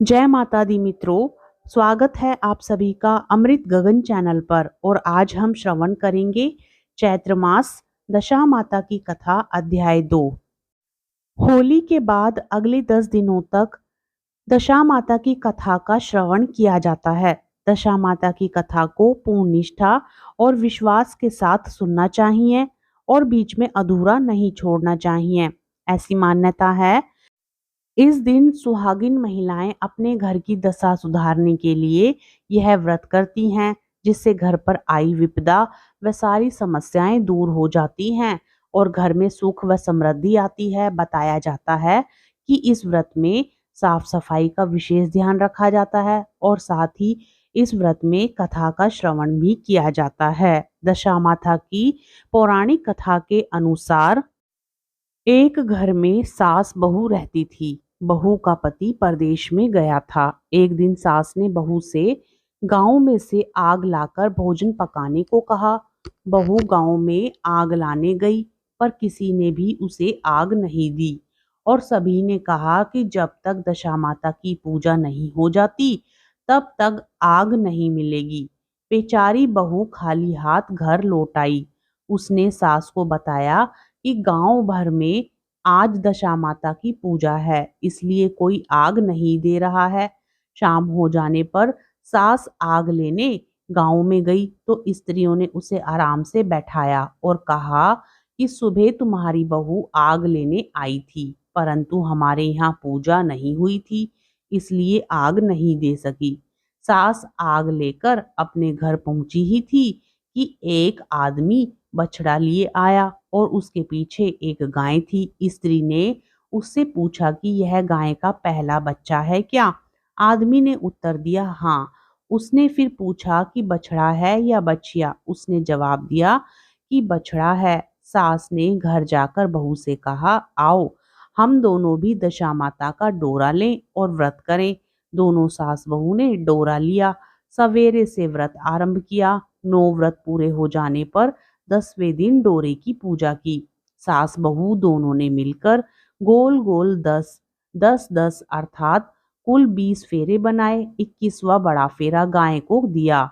जय माता दी मित्रों। स्वागत है आप सभी का अमृत गगन चैनल पर। और आज हम श्रवण करेंगे चैत्र मास दशा माता की कथा अध्याय 2। होली के बाद अगले 10 दिनों तक दशा माता की कथा का श्रवण किया जाता है। दशा माता की कथा को पूर्ण निष्ठा और विश्वास के साथ सुनना चाहिए और बीच में अधूरा नहीं छोड़ना चाहिए। ऐसी मान्यता है इस दिन सुहागिन महिलाएं अपने घर की दशा सुधारने के लिए यह व्रत करती हैं, जिससे घर पर आई विपदा व सारी समस्याएं दूर हो जाती हैं और घर में सुख व समृद्धि आती है। बताया जाता है कि इस व्रत में साफ सफाई का विशेष ध्यान रखा जाता है और साथ ही इस व्रत में कथा का श्रवण भी किया जाता है। दशा माता की पौराणिक कथा के अनुसार एक घर में सास बहू रहती थी। बहू का पति परदेश में गया था। एक दिन सास ने बहू से गांव में से आग लाकर भोजन पकाने को कहा। बहू गांव में आग लाने गई, पर किसी ने भी उसे आग नहीं दी और सभी ने कहा कि जब तक दशा माता की पूजा नहीं हो जाती तब तक आग नहीं मिलेगी। बेचारी बहू खाली हाथ घर लौट आई। उसने सास को बताया कि गांव भर में आज दशा माता की पूजा है, इसलिए कोई आग नहीं दे रहा है। शाम हो जाने पर सास आग लेने गांव में गई तो स्त्रियों ने उसे आराम से बैठाया और कहा कि सुबह तुम्हारी बहू आग लेने आई थी, परंतु हमारे यहाँ पूजा नहीं हुई थी, इसलिए आग नहीं दे सकी। सास आग लेकर अपने घर पहुंची ही थी कि एक आदमी बछड़ा लिए आया और उसके पीछे एक गाय थी। स्त्री ने उससे पूछा कि यह गाय का पहला बच्चा है क्या? आदमी ने उत्तर दिया हाँ। उसने फिर पूछा कि बछड़ा है या बछिया? उसने जवाब दिया कि बछड़ा है। सास ने घर जाकर बहू से कहा, आओ हम दोनों भी दशा माता का डोरा लें और व्रत करें। दोनों सास बहू ने डोरा लिया। सवेरे से व्रत आरंभ किया। 9 व्रत पूरे हो जाने पर 10वें दिन डोरे की पूजा की। सास बहू दोनों ने मिलकर गोल गोल 10 अर्थात कुल 20 फेरे बनाए। 21वां बड़ा फेरा गाय को दिया।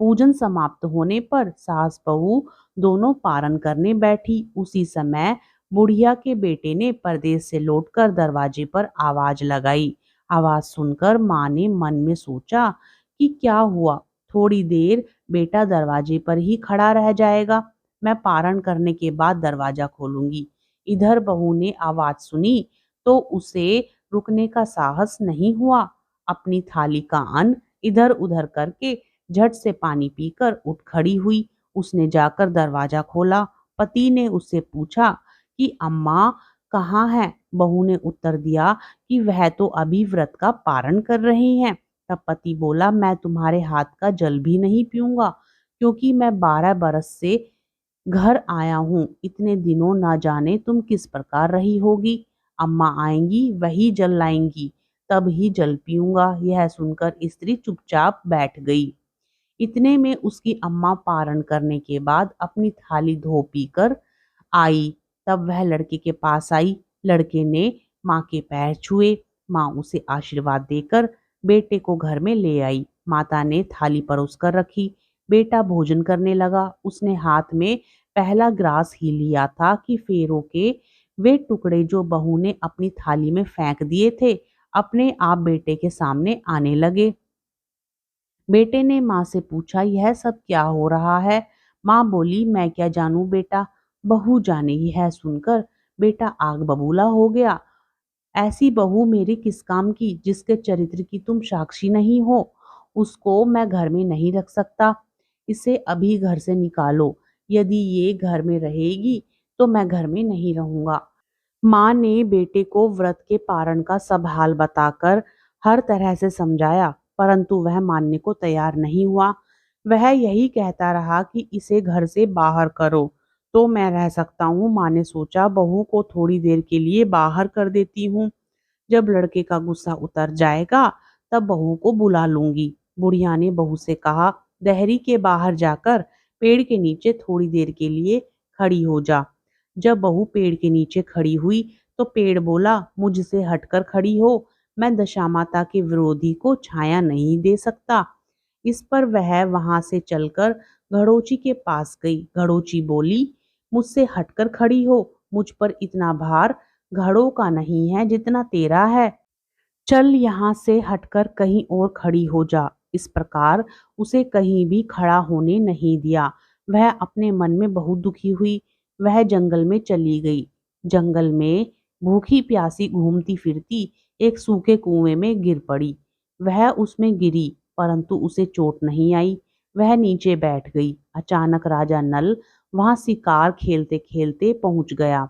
पूजन समाप्त होने पर सास बहू दोनों पारण करने बैठी। उसी समय बुढ़िया के बेटे ने परदेश से लौटकर दरवाजे पर आवाज लगाई। आवाज सुनकर माँ ने मन में सोचा कि क्या हुआ, थोड़ी देर बेटा दरवाजे पर ही खड़ा रह जाएगा, मैं पारण करने के बाद दरवाजा खोलूंगी। इधर बहू ने आवाज सुनी तो उसे रुकने का साहस नहीं हुआ। अपनी थाली का अन्न इधर उधर करके झट से पानी पीकर उठ खड़ी हुई। उसने जाकर दरवाजा खोला। पति ने उससे पूछा कि अम्मा कहाँ है? बहू ने उत्तर दिया कि वह तो अभी व्रत का पारण कर रही हैं। तब पति बोला, मैं तुम्हारे हाथ का जल भी नहीं पीऊंगा, क्योंकि मैं 12 बरस से घर आया हूँ। इतने दिनों ना जाने तुम किस प्रकार रही होगी। अम्मा आएंगी वही जल लाएंगी, तब ही जल पीऊंगा। यह सुनकर स्त्री चुपचाप बैठ गई। इतने में उसकी अम्मा पारण करने के बाद अपनी थाली धो पीकर आई। तब वह लड़के के पास आई। लड़के ने माँ के पैर छुए। माँ उसे आशीर्वाद देकर बेटे को घर में ले आई। माता ने थाली परोस कर रखी। बेटा भोजन करने लगा। उसने हाथ में पहला ग्रास ही लिया था कि फेरों के वे टुकड़े जो बहू ने अपनी थाली में फेंक दिए थे अपने आप बेटे के सामने आने लगे। बेटे ने माँ से पूछा, यह सब क्या हो रहा है? माँ बोली, मैं क्या जानूं बेटा, बहू जाने। ही है सुनकर बेटा आग बबूला हो गया। ऐसी बहू मेरी किस काम की, जिसके चरित्र की तुम साक्षी नहीं हो? उसको मैं घर में नहीं रख सकता। इसे अभी घर से निकालो। यदि ये घर में रहेगी तो मैं घर में नहीं रहूंगा। माँ ने बेटे को व्रत के पारण का सब हाल बताकर हर तरह से समझाया, परंतु वह मानने को तैयार नहीं हुआ। वह यही कहता रहा कि इसे घर से बाहर करो तो मैं रह सकता हूँ। माँ ने सोचा, बहू को थोड़ी देर के लिए बाहर कर देती हूँ। जब लड़के का गुस्सा उतर जाएगा तब बहू को बुला लूंगी। बुढ़िया ने बहू से कहा, दहरी के बाहर जाकर पेड़ के नीचे थोड़ी देर के लिए खड़ी हो जा। जब बहू पेड़ के नीचे खड़ी हुई तो पेड़ बोला, मुझसे हटकर खड़ी हो, मैं दशामाता के विरोधी को छाया नहीं दे सकता। इस पर वह वहां से चलकर घड़ोची के पास गई। घड़ोची बोली, मुझसे हटकर खड़ी हो, मुझ पर इतना भार घड़ों का नहीं है जितना तेरा है। चल यहाँ से हटकर कहीं और खड़ी हो जा। इस प्रकार उसे कहीं भी खड़ा होने नहीं दिया। वह अपने मन में बहुत दुखी हुई। वह जंगल में चली गई। जंगल में भूखी प्यासी घूमती फिरती एक सूखे कुएं में गिर पड़ी। वह उसमें गिरी, परंतु उसे चोट नहीं आई। वह नीचे बैठ गई। अचानक राजा नल वहां शिकार खेलते खेलते पहुंच गया।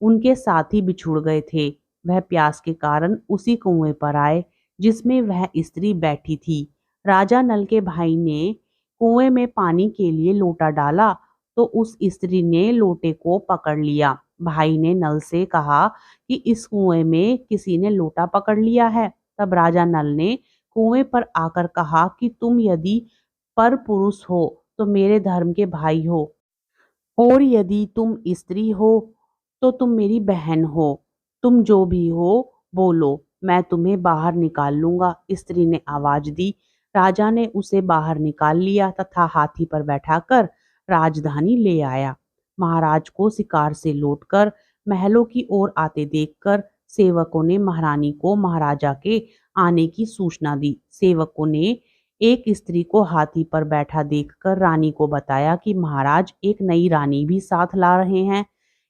उनके साथी बिछुड़ गए थे। वह प्यास के कारण उसी कुएं पर आए जिसमें वह स्त्री बैठी थी। राजा नल के भाई ने कुएं में पानी के लिए लोटा डाला तो उस स्त्री ने लोटे को पकड़ लिया। भाई ने नल से कहा कि इस कुएं में किसी ने लोटा पकड़ लिया है। तब राजा नल ने कुएं पर आकर कहा कि तुम यदि पर पुरुष हो तो मेरे धर्म के भाई हो, और यदि तुम स्त्री हो तो तुम मेरी बहन हो। तुम जो भी हो बोलो, मैं तुम्हें बाहर निकाल लूंगा। स्त्री ने आवाज दी। राजा ने उसे बाहर निकाल लिया तथा हाथी पर बैठाकर राजधानी ले आया। महाराज को शिकार से लौटकर महलों की ओर आते देखकर सेवकों ने महारानी को महाराजा के आने की सूचना दी। सेवकों ने एक स्त्री को हाथी पर बैठा देखकर रानी को बताया कि महाराज एक नई रानी भी साथ ला रहे हैं।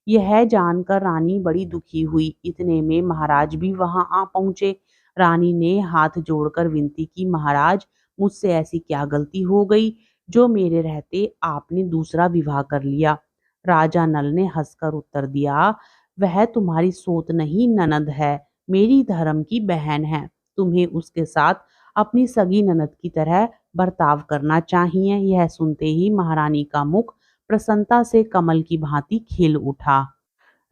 यह जानकर रानी बड़ी दुखी हुई। इतने में महाराज भी वहां आ पहुंचे। रानी ने हाथ जोड़कर विनती की, महाराज मुझसे ऐसी क्या गलती हो गई जो मेरे रहते आपने दूसरा विवाह कर लिया। राजा नल ने हंसकर उत्तर दिया, वह तुम्हारी सोत नहीं ननद है, मेरी धर्म की बहन है। तुम्हें उसके साथ अपनी सगी ननद की तरह बर्ताव करना चाहिए। यह सुनते ही महारानी का मुख प्रसन्नता से कमल की भांति खिल उठा।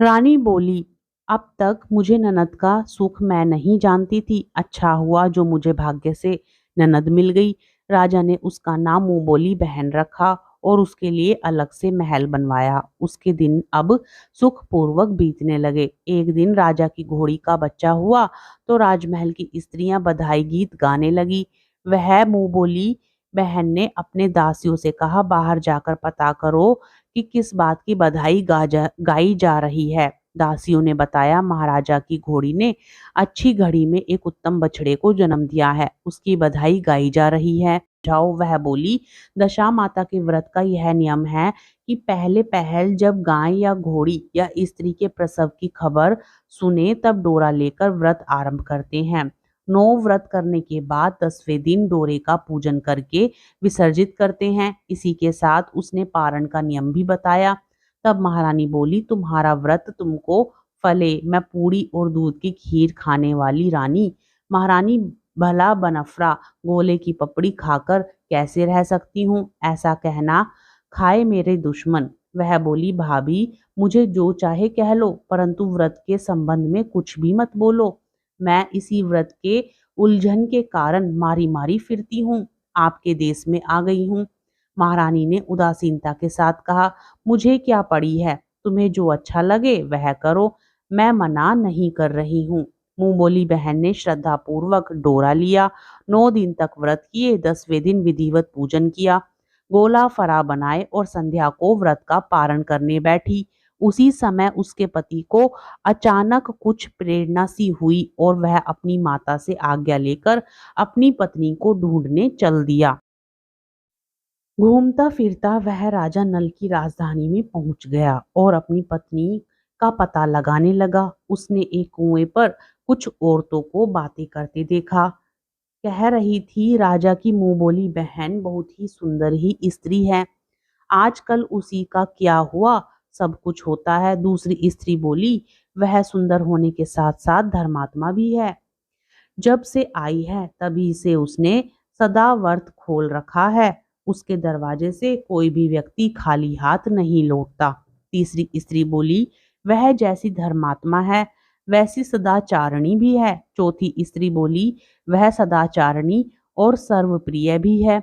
रानी बोली, अब तक मुझे ननद का सुख मैं नहीं जानती थी। अच्छा हुआ जो मुझे भाग्य से ननद मिल गई। राजा ने उसका नाम मुंह बोली बहन रखा और उसके लिए अलग से महल बनवाया। उसके दिन अब सुखपूर्वक बीतने लगे। एक दिन राजा की घोड़ी का बच्चा हुआ तो राजमहल की स्त्रियां बधाई गीत गाने लगी। वह मुंह बोली बहन ने अपने दासियों से कहा, बाहर जाकर पता करो कि किस बात की बधाई गाई जा रही है। दासियों ने बताया, महाराजा की घोड़ी ने अच्छी घड़ी में एक उत्तम बछड़े को जन्म दिया है, उसकी बधाई गाई जा रही है। जाओ, वह बोली, दशा माता के व्रत का यह नियम है कि पहले पहल जब गाय या घोड़ी या स्त्री के प्रसव की खबर सुने तब डोरा लेकर व्रत आरंभ करते हैं। 9 व्रत करने के बाद 10वें दिन डोरे का पूजन करके विसर्जित करते हैं। इसी के साथ उसने पारण का नियम भी बताया। तब महारानी बोली, तुम्हारा व्रत तुमको फले। मैं पूरी और दूध की खीर खाने वाली रानी महारानी भला बनफरा गोले की पपड़ी खाकर कैसे रह सकती हूँ? ऐसा कहना खाए मेरे दुश्मन। वह बोली, भाभी मुझे जो चाहे कह लो, परंतु व्रत के संबंध में कुछ भी मत बोलो। मैं इसी व्रत के उलझन के कारण मारी मारी फिरती हूँ। आपके देश में आ गई हूँ। महारानी ने उदासीनता के साथ कहा, मुझे क्या पड़ी है, तुम्हें जो अच्छा लगे वह करो, मैं मना नहीं कर रही हूँ। मुंह बोली बहन ने श्रद्धा पूर्वक डोरा लिया। 9 दिन तक व्रत किए। 10वें दिन विधिवत पूजन किया, गोला फरा बनाए और संध्या को व्रत का पारण करने बैठी। उसी समय उसके पति को अचानक कुछ प्रेरणा सी हुई और वह अपनी माता से आज्ञा लेकर अपनी पत्नी को ढूंढने चल दिया। घूमता फिरता वह राजा नल की राजधानी में पहुंच गया और अपनी पत्नी का पता लगाने लगा। उसने एक कुएं पर कुछ औरतों को बातें करते देखा। कह रही थी, राजा की मुंह बोली बहन बहुत ही सुंदर ही स्त्री है, आजकल उसी का क्या हुआ, सब कुछ होता है। दूसरी स्त्री बोली, वह सुंदर होने के साथ साथ धर्मात्मा भी है, जब से आई है तभी से उसने सदा व्रत खोल रखा है, उसके दरवाजे से कोई भी व्यक्ति खाली हाथ नहीं लौटता। तीसरी स्त्री बोली, वह जैसी धर्मात्मा है वैसी सदाचारणी भी है। चौथी स्त्री बोली, वह सदाचारणी और सर्वप्रिय भी है,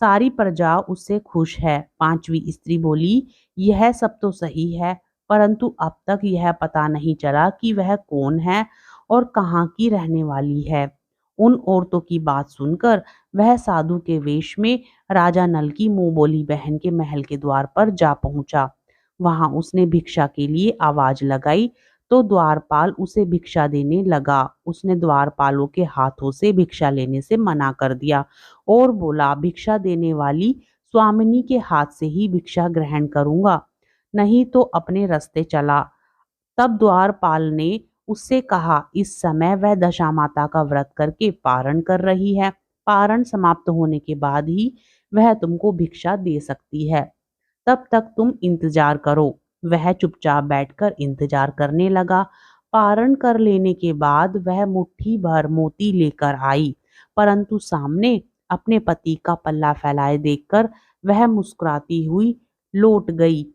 सारी प्रजा उससे खुश है। पांचवी स्त्री बोली, यह सब तो सही है, परंतु अब तक यह पता नहीं चला कि वह कौन है और कहाँ की रहने वाली है। उन औरतों की बात सुनकर वह साधु के वेश में राजा नल की मुंह बोली बहन के महल के द्वार पर जा पहुंचा। वहां उसने भिक्षा के लिए आवाज लगाई तो द्वारपाल उसे भिक्षा देने लगा। उसने द्वारपालों के हाथों से भिक्षा लेने से मना कर दिया और बोला, भिक्षा देने वाली स्वामिनी के हाथ से ही भिक्षा ग्रहण करूंगा, नहीं तो अपने रास्ते चला। तब द्वारपाल ने उससे कहा, इस समय वह दशा माता का व्रत करके पारण कर रही है। पारण समाप्त होने के बाद ही वह तुमको भिक्षा दे सकती है। तब तक तुम इंतजार करो। वह चुपचाप बैठकर इंतजार करने लगा। पारण कर लेने के बाद वह मुट्ठी भर मोती लेकर आई, परंतु सामने अपने पति का पल्ला फैलाए देखकर वह मुस्कुराती हुई लौट गई।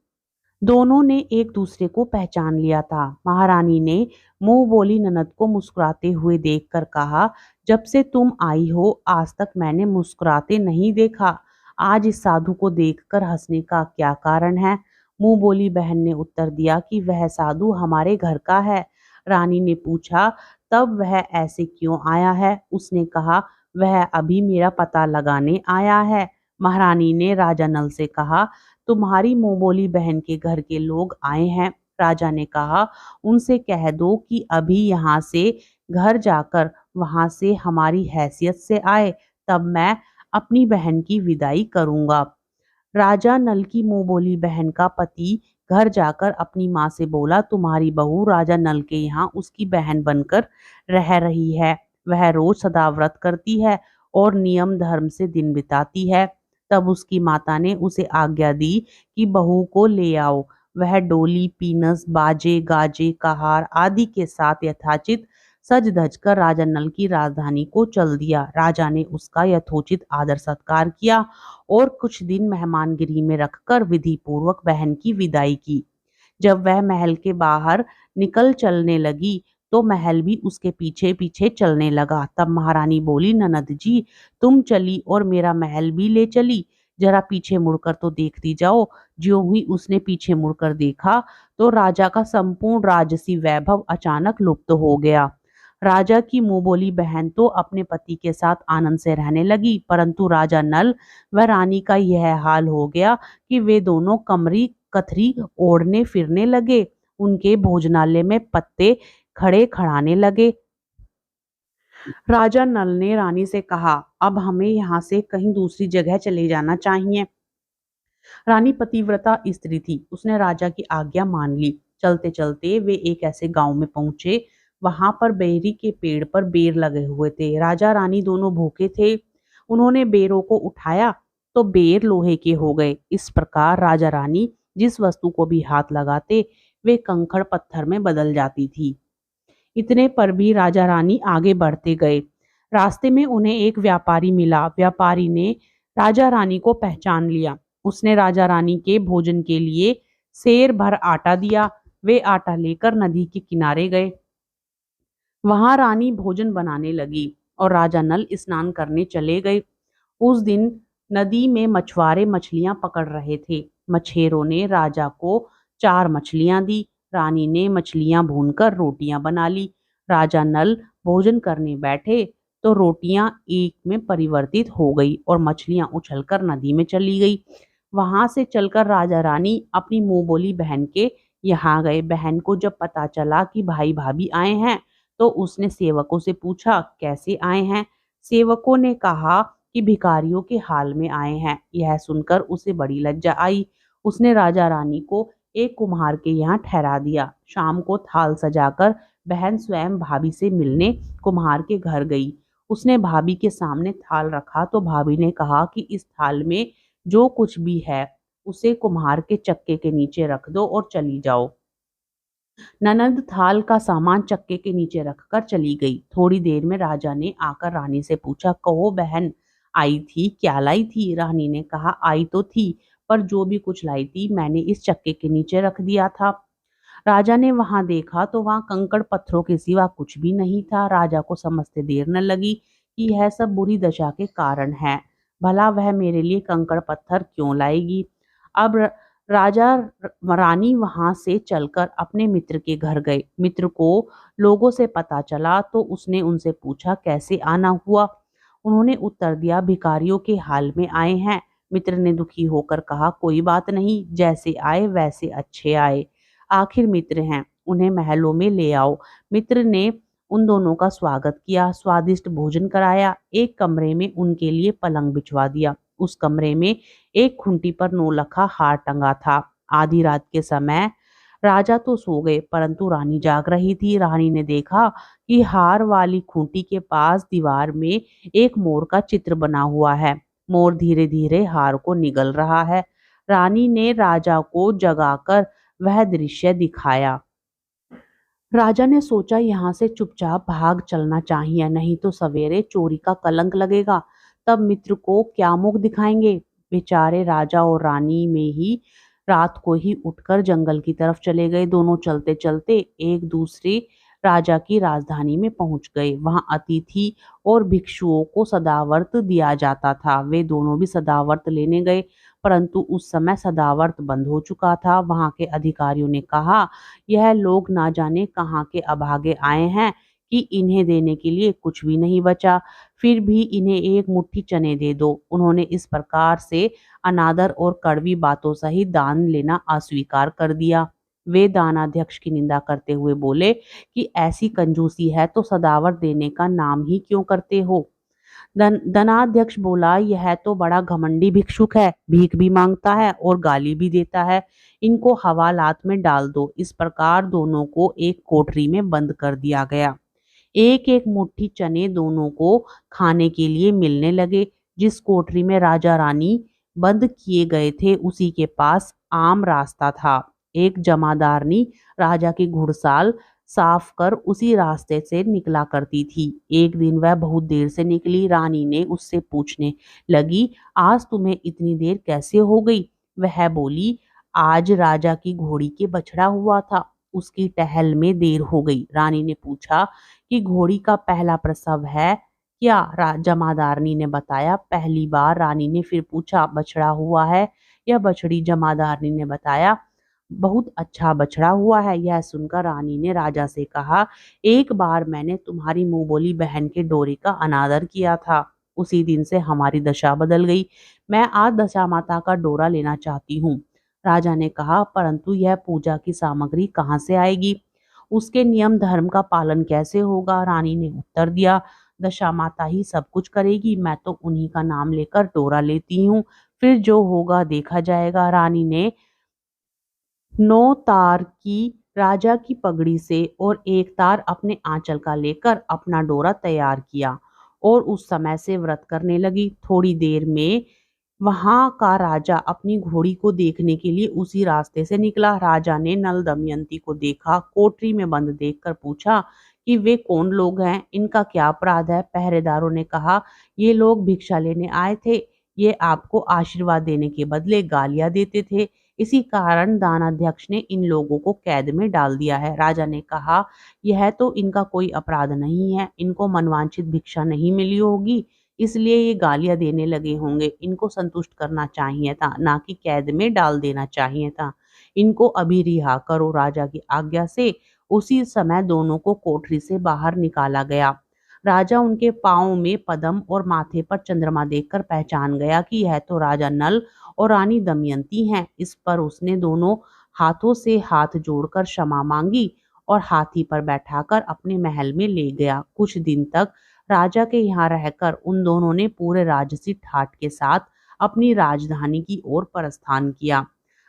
दोनों ने एक दूसरे को पहचान लिया था। महारानी ने मुंह बोली ननद को मुस्कुराते हुए देखकर कहा, जब से तुम आई हो आज तक मैंने मुस्कुराते नहीं देखा। आज इस साधु को देखकर हंसने का क्या कारण है? मुंह बोली बहन ने उत्तर दिया कि वह साधु हमारे घर का है। रानी ने पूछा, तब वह ऐसे क्यों आया है? उसने कहा, वह अभी मेरा पता लगाने आया है। महारानी ने राजा नल से कहा, तुम्हारी मुंह बोली बहन के घर के लोग आए हैं। राजा ने कहा, उनसे कह दो कि अभी यहाँ से घर जाकर वहां से हमारी हैसियत से आए, तब मैं अपनी बहन की विदाई करूंगा। राजा नल की मुंह बोली बहन का पति घर जाकर अपनी माँ से बोला, तुम्हारी बहू राजा नल के यहाँ उसकी बहन बनकर रह रही है। वह रोज सदाव्रत करती है और नियम धर्म से दिन बिताती है। तब उसकी माता ने उसे आज्ञा दी कि बहू को ले आओ। वह डोली, पीनस, बाजे, गाजे, कहार आदि के साथ यथाचित सज धज कर राजा नल की राजधानी को चल दिया। राजा ने उसका यथोचित आदर सत्कार किया और कुछ दिन मेहमानगिरी में रखकर विधि पूर्वक बहन की विदाई की। जब वह महल के बाहर निकल चलने लगी तो महल भी उसके पीछे पीछे चलने लगा। तब महारानी बोली, ननद जी तुम चली और मेरा महल भी ले चली, जरा पीछे मुड़कर तो देखती जाओ। ज्यों ही उसने पीछे मुड़कर देखा तो राजा का संपूर्ण राजसी वैभव अचानक लुप्त हो गया। राजा की मुंह बोली बहन तो अपने पति के साथ आनंद से रहने लगी, परंतु राजा नल व रानी का यह हाल हो गया कि वे दोनों कमरी कथरी ओढ़ने फिरने लगे। उनके भोजनालय में पत्ते खड़े खड़ाने लगे। राजा नल ने रानी से कहा, अब हमें यहाँ से कहीं दूसरी जगह चले जाना चाहिए। रानी पतिव्रता स्त्री थी, उसने राजा की आज्ञा मान ली। चलते चलते वे एक ऐसे गांव में पहुंचे। वहां पर बेरी के पेड़ पर बेर लगे हुए थे। राजा रानी दोनों भूखे थे। उन्होंने बेरों को उठाया तो बेर लोहे के हो गए। इस प्रकार राजा रानी जिस वस्तु को भी हाथ लगाते वे कंकड़ पत्थर में बदल जाती थी। इतने पर भी राजा रानी आगे बढ़ते गए। रास्ते में उन्हें एक व्यापारी मिला। व्यापारी ने राजा रानी को पहचान लिया। उसने राजा रानी के भोजन के लिए सेर भर आटा दिया। वे आटा लेकर नदी के किनारे गए। वहां रानी भोजन बनाने लगी और राजा नल स्नान करने चले गए। उस दिन नदी में मछुआरे मछलियां पकड़ रहे थे। मछेरों ने राजा को 4 मछलियां दी। रानी ने मछलियां भूनकर रोटियां बना ली। राजा नल भोजन करने बैठे तो रोटियां एक में परिवर्तित हो गई और मछलियां उछलकर नदी में चली गई। वहां से चलकर राजा रानी अपनी मुंह बोली बहन के यहाँ गए। बहन को जब पता चला कि भाई भाभी आए हैं तो उसने सेवकों से पूछा, कैसे आए हैं? सेवकों ने कहा कि भिखारियों के हाल में आए हैं। यह सुनकर उसे बड़ी लज्जा आई। उसने राजा रानी को एक कुम्हार के यहाँ ठहरा दिया। शाम को थाल सजाकर बहन स्वयं भाभी से मिलने कुम्हार के घर गई। उसने भाभी के सामने थाल रखा तो भाभी ने कहा कि इस थाल में जो कुछ भी है उसे कुम्हार के चक्के के नीचे रख दो और चली जाओ। ननद थाल का सामान चक्के के नीचे रखकर चली गई। थोड़ी देर में राजा ने आकर रानी से पूछा, कहो बहन आई थी, क्या लाई थी? रानी ने कहा, आई तो थी पर जो भी कुछ लाई थी मैंने इस चक्के के नीचे रख दिया था। राजा ने वहां देखा तो वहां कंकड़ पत्थरों के सिवा कुछ भी नहीं था। राजा को समझते देर न लगी कि यह सब बुरी दशा के कारण है। भला वह मेरे लिए कंकड़ पत्थर क्यों लाएगी? अब राजा रानी वहां से चलकर अपने मित्र के घर गए। मित्र को लोगों से पता चला तो उसने उनसे पूछा कैसे आना हुआ। उन्होंने उत्तर दिया भिखारियों के हाल में आए हैं। मित्र ने दुखी होकर कहा कोई बात नहीं, जैसे आए वैसे अच्छे आए, आखिर मित्र हैं, उन्हें महलों में ले आओ। मित्र ने उन दोनों का स्वागत किया, स्वादिष्ट भोजन कराया, एक कमरे में उनके लिए पलंग बिछवा दिया। उस कमरे में एक खूंटी पर नौलखा हार टंगा था। आधी रात के समय राजा तो सो गए परंतु रानी जाग रही थी। रानी ने देखा कि हार वाली खूंटी के पास दीवार में एक मोर का चित्र बना हुआ है। मोर धीरे धीरे हार को निगल रहा है। रानी ने राजा को जगाकर वह दृश्य दिखाया। राजा ने सोचा यहाँ से चुपचाप भाग चलना चाहिए, नहीं तो सवेरे चोरी का कलंक लगेगा, तब मित्र को क्या मुख दिखाएंगे। बेचारे राजा और रानी में ही रात को ही उठकर जंगल की तरफ चले गए। दोनों चलते चलते एक दूसरे राजा की राजधानी में पहुंच गए। वहां अतिथि और भिक्षुओं को सदावर्त दिया जाता था। वे दोनों भी सदावर्त लेने गए परंतु उस समय सदावर्त बंद हो चुका था। वहां के अधिकारियों ने कहा यह लोग ना जाने कहाँ के अभागे आए हैं कि इन्हें देने के लिए कुछ भी नहीं बचा, फिर भी इन्हें एक मुट्ठी चने दे दो। उन्होंने इस प्रकार से अनादर और कड़वी बातों सहित दान लेना अस्वीकार कर दिया। वे दानाध्यक्ष की निंदा करते हुए बोले कि ऐसी कंजूसी है तो सदावत देने का नाम ही क्यों करते हो। धनाध्यक्ष बोला यह तो बड़ा घमंडी भिक्षुक है, भीख भी मांगता है और गाली भी देता है, इनको हवालात में डाल दो। इस प्रकार दोनों को एक कोठरी में बंद कर दिया गया। एक एक मुट्ठी चने दोनों को खाने के लिए मिलने लगे। जिस कोठरी में राजा रानी बंद किए गए थे उसी के पास आम रास्ता था। एक जमादारनी राजा की घुड़साल साफ कर उसी रास्ते से निकला करती थी। एक दिन वह बहुत देर से निकली। रानी ने उससे पूछने लगी आज तुम्हें इतनी देर कैसे हो गई। वह बोली आज राजा की घोड़ी के बछड़ा हुआ था, उसकी टहल में देर हो गई। रानी ने पूछा कि घोड़ी का पहला प्रसव है क्या। जमादारनी ने बताया। पहली बार रानी ने फिर पूछा बछड़ा हुआ है या बछड़ी। जमादारनी ने बताया बहुत अच्छा बछड़ा हुआ है। यह सुनकर रानी ने राजा से कहा एक बार मैंने तुम्हारी मुंह बोली बहन के डोरी का अनादर किया था, उसी दिन से हमारी दशा बदल गई। मैं आज दशा माता का डोरा लेना चाहती हूँ। राजा ने कहा परंतु यह पूजा की सामग्री कहाँ से आएगी, उसके नियम धर्म का पालन कैसे होगा। रानी ने उत्तर दिया दशा माता ही सब कुछ करेगी, मैं तो उन्हीं का नाम लेकर डोरा लेती हूँ, फिर जो होगा देखा जाएगा। रानी ने 9 तार की राजा की पगड़ी से और एक तार अपने आंचल का लेकर अपना डोरा तैयार किया और उस समय से व्रत करने लगी। थोड़ी देर में वहां का राजा अपनी घोड़ी को देखने के लिए उसी रास्ते से निकला। राजा ने नल दमयंती को देखा, कोठरी में बंद देखकर पूछा कि वे कौन लोग हैं, इनका क्या अपराध है। पहरेदारों ने कहा ये लोग भिक्षा लेने आए थे, ये आपको आशीर्वाद देने के बदले गालियां देते थे, इसी कारण दानाध्यक्ष ने इन लोगों को कैद में डाल दिया है। राजा ने कहा यह तो इनका कोई अपराध नहीं है, इनको मनवांछित भिक्षा नहीं मिली होगी इसलिए ये गालियां देने लगे होंगे, इनको संतुष्ट करना चाहिए था, ना कि कैद में डाल देना चाहिए था। इनको अभी रिहा करो। राजा की आज्ञा से उसी समय दोनों को कोठरी से बाहर निकाला गया। राजा उनके पांव में पद्म और माथे पर चंद्रमा देखकर पहचान गया कि यह तो राजा नल और रानी दमयंती हैं। इस पर उसने दोनों हाथों से हाथ जोड़कर क्षमा मांगी और हाथी पर बैठाकर अपने महल में ले गया। कुछ दिन तक राजा के यहाँ रहकर उन दोनों ने पूरे राजसी ठाट के साथ अपनी राजधानी की ओर प्रस्थान किया।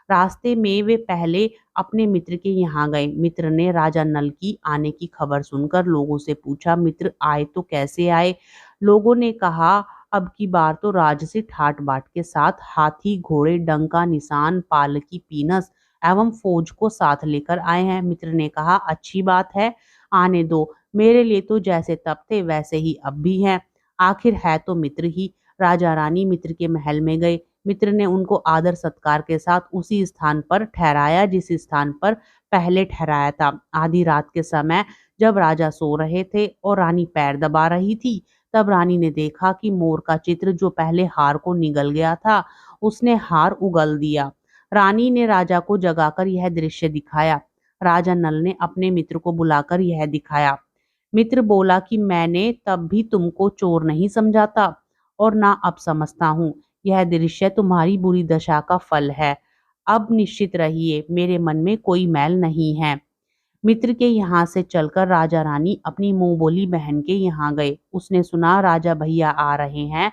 रास्ते में वे पहले अपने मित्र के यहाँ गए। मित्र ने राजा नल की आने की खबर सुनकर लोगों से पूछा मित्र आए तो कैसे आए। लोगों ने कहा अब की बार तो राजसी ठाट बाट के साथ हाथी घोड़े डंका निशान पालकी पीनस एवं फौज को साथ लेकर आए हैं। मित्र ने कहा अच्छी बात है, आने दो, मेरे लिए तो जैसे तब थे वैसे ही अब भी हैं, आखिर है तो मित्र ही। राजा रानी मित्र के महल में गए। मित्र ने उनको आदर सत्कार के साथ उसी स्थान पर ठहराया जिस स्थान पर पहले ठहराया था। आधी रात के समय जब राजा सो रहे थे और रानी पैर दबा रही थी तब रानी ने देखा कि मोर का चित्र जो पहले हार को निगल गया था उसने हार उगल दिया। रानी ने राजा को जगाकर यह दृश्य दिखाया। राजा नल ने अपने मित्र को बुलाकर यह दिखाया। मित्र बोला कि मैंने तब भी तुमको चोर नहीं समझा था और ना अब समझता हूँ। यह दृश्य तुम्हारी बुरी दशा का फल है। अब निश्चित रहिए, मेरे मन में कोई मैल नहीं है। मित्र के यहाँ से चलकर राजा रानी अपनी मुंह बोली बहन के यहाँ गए। उसने सुना राजा भैया आ रहे हैं,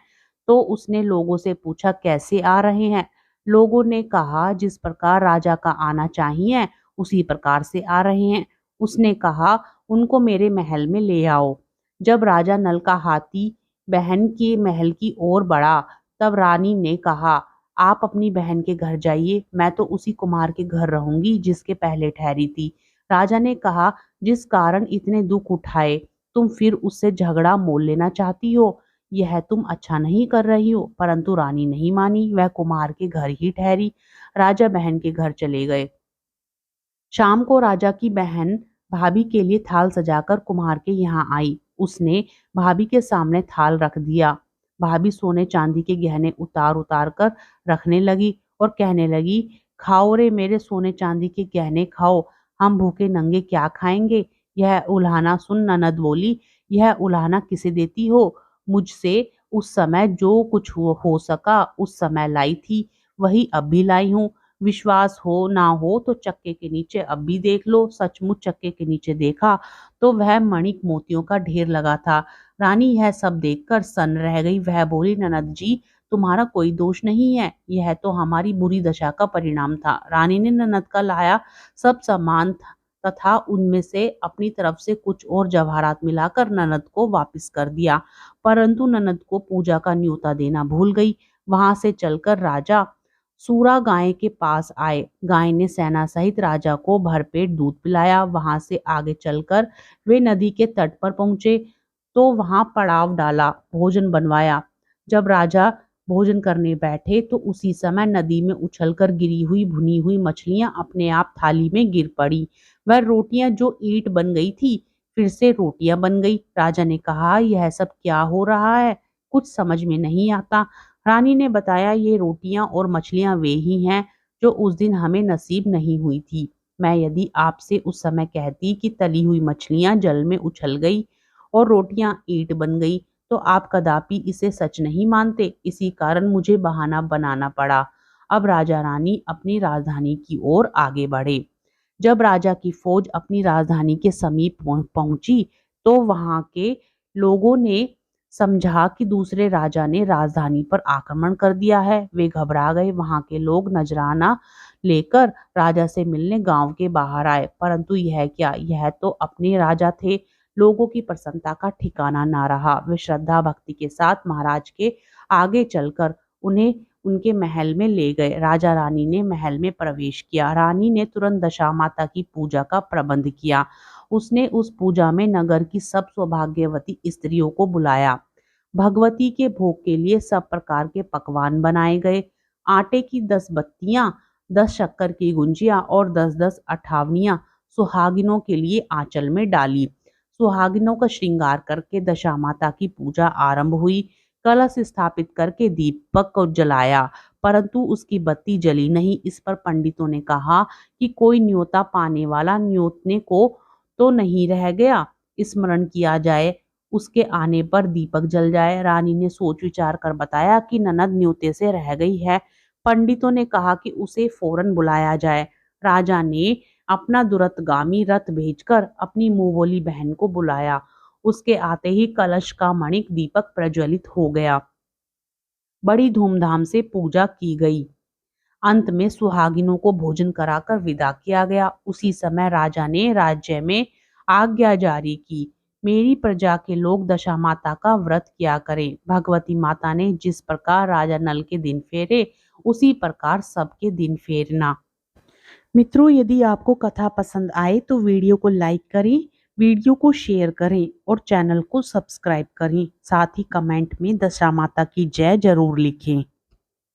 तो उसने लोगों से पूछा कैसे आ रहे हैं। लोगों ने कहा जिस प्रकार राजा का आना चाहिए उसी प्रकार से आ रहे हैं। उसने कहा उनको मेरे महल में ले आओ। जब राजा नल का हाथी बहन के महल की ओर बढ़ा, तब रानी ने कहा आप अपनी बहन के घर जाइए, मैं तो उसी कुम्हार के घर रहूंगी जिसके पहले ठहरी थी। राजा ने कहा जिस कारण इतने दुख उठाए, तुम फिर उससे झगड़ा मोल लेना चाहती हो, यह तुम अच्छा नहीं कर रही हो। परंतु रानी नहीं मानी, वह कुमार के घर ही ठहरी। राजा बहन के घर चले गए। शाम को राजा की बहन भाभी के लिए थाल सजाकर कुम्हार के यहाँ आई। उसने भाभी के सामने थाल रख दिया। भाभी सोने चांदी के गहने उतार उतार कर रखने लगी और कहने लगी, खाओ रे मेरे सोने चांदी के गहने खाओ, हम भूखे नंगे क्या खाएंगे। यह उल्हाना सुन ननद बोली, यह उल्हाना किसे देती हो? मुझसे उस समय जो कुछ हो सका उस समय लाई थी, वही अब भी लाई हूँ। विश्वास हो ना हो तो चक्के के नीचे अब भी देख लो। सचमुच चक्के के नीचे देखा तो वह मणिक मोतियों का ढेर लगा था। रानी यह सब देखकर सन्न रह गई। वह बोली, ननद जी तुम्हारा कोई दोष नहीं है, यह तो हमारी बुरी दशा का परिणाम था। रानी ने ननद का लाया सब सामान तथा उनमें से अपनी तरफ से कुछ और जवाहरात मिलाकर ननद को वापस कर दिया, परंतु ननद को पूजा का न्योता देना भूल गई। वहां से चलकर राजा सूरा गाय के पास आए। गाय ने सेना सहित राजा को भरपेट दूध पिलाया। वहां से आगे चलकर वे नदी के तट पर पहुंचे तो वहां पड़ाव डाला, भोजन बनवाया। जब राजा भोजन करने बैठे तो उसी समय नदी में उछलकर गिरी हुई भुनी हुई मछलियां अपने आप थाली में गिर पड़ी। वह रोटियां जो ईंट बन गई थी फिर से रोटियां बन गई। राजा ने कहा यह सब क्या हो रहा है, कुछ समझ में नहीं आता। रानी ने बताया ये रोटियां और मछलियां वे ही हैं जो उस दिन हमें नसीब नहीं हुई थी। मैं यदि आपसे उस समय कहती कि तली हुई मछलियां जल में उछल गई और रोटियां ईंट बन गई तो आप कदापि इसे सच नहीं मानते। इसी कारण मुझे बहाना बनाना पड़ा। अब राजा रानी अपनी राजधानी की ओर आगे बढ़े। जब राजा की फौज अपनी राजधानी के समीप पहुंची तो वहां के लोगों ने समझा कि दूसरे राजा ने राजधानी पर आक्रमण कर दिया है। वे घबरा गए। वहां के लोग नजराना लेकर राजा से मिलने गांव के बाहर आए, परंतु यह क्या, यह तो अपने राजा थे। लोगों की प्रसन्नता का ठिकाना ना रहा। वे श्रद्धा भक्ति के साथ महाराज के आगे चलकर उन्हें उनके महल में ले गए। राजा रानी ने महल में प्रवेश किया। रानी ने तुरंत दशा माता की पूजा का प्रबंध किया। उसने उस पूजा में नगर की सब सौभाग्यवती स्त्रियों को बुलाया। भगवती के भोग के लिए सब प्रकार के पकवान बनाए गए। आटे की 10 बत्तियां, 10 शक्कर की गुंजिया और 10-10 अठावनियां सुहागिनों के लिए आंचल में डाली। सुहागिनों का श्रृंगार करके दशा माता की पूजा आरंभ हुई। कलश स्थापित करके दीपक को जलाया, परंतु उसकी बत्ती जली नहीं। इस पर पंडितों ने कहा कि कोई न्योता पाने वाला न्योतने को तो नहीं रह गया, स्मरण किया जाए, उसके आने पर दीपक जल जाए। रानी ने सोच विचार कर बताया कि ननद न्योते से रह गई है। पंडितों ने कहा कि उसे फौरन बुलाया जाए। राजा ने अपना दुरतगामी रथ भेजकर अपनी मुंह बोली बहन को बुलाया। उसके आते ही कलश का मणिक दीपक प्रज्वलित हो गया। बड़ी धूमधाम से पूजा की गई। अंत में सुहागिनों को भोजन कराकर विदा किया गया। उसी समय राजा ने राज्य में आज्ञा जारी की, मेरी प्रजा के लोग दशा माता का व्रत किया करें। भगवती माता ने जिस प्रकार राजा नल के दिन फेरे उसी प्रकार सबके दिन फेरना। मित्रों, यदि आपको कथा पसंद आए तो वीडियो को लाइक करें, वीडियो को शेयर करें और चैनल को सब्सक्राइब करें। साथ ही कमेंट में दशा माता की जय जरूर लिखें।